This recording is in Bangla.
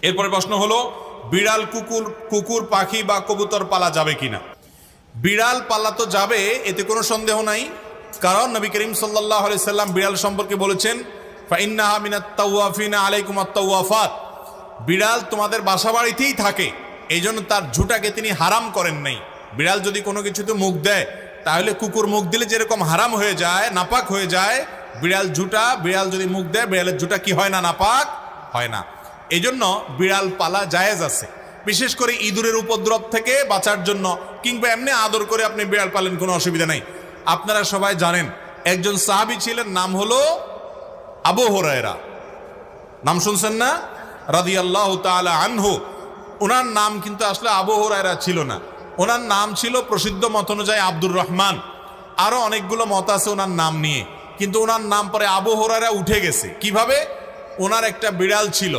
এরপরে প্রশ্ন হলো বিড়াল, কুকুর, কুকুর, পাখি বা কবুতর পালা যাবে কিনা? বিড়াল পালা তো যাবে, এতে কোনো সন্দেহ নাই। কারণ নবী করিম সাল্লাল্লাহু আলাইহি সাল্লাম বিড়াল সম্পর্কে বলেছেন, ফাইন্নাহা মিনাত তাওয়াফিনা আলাইকুম আত-তাওয়াফাত, বিড়াল তোমাদের বাসা বাড়িতেই থাকে, এই জন্য তার ঝুঁটাকে তিনি হারাম করেন নাই। বিড়াল যদি কোনো কিছুতে মুখ দেয়, তাহলে কুকুর মুখ দিলে যেরকম হারাম হয়ে যায়, নাপাক হয়ে যায়, বিড়াল যদি মুখ দেয়, বিড়ালের ঝুঁটা কি হয় না? নাপাক হয় না। এই জন্য বিড়াল পালা জায়েজ আছে, বিশেষ করে ইঁদুরের উপদ্রব থেকে বাঁচার জন্য, কিংবা এমনি আদর করে আপনি বিড়াল পালেন, কোনো অসুবিধা নেই। আপনারা সবাই জানেন একজন সাহাবী ছিলেন, নাম হলো আবু হুরায়রা, নাম শুনছেন না? রাদিয়াল্লাহু তাআলা আনহু। ওনার নাম কিন্তু আসলে আবু হুরায়রা ছিল না, ওনার নাম ছিল প্রসিদ্ধ মত অনুযায়ী আব্দুর রহমান। আরো অনেকগুলো মত আছে ওনার নাম নিয়ে, কিন্তু ওনার নাম পরে আবু হুরায়রা উঠে গেছে। কিভাবে? ওনার একটা বিড়াল ছিল,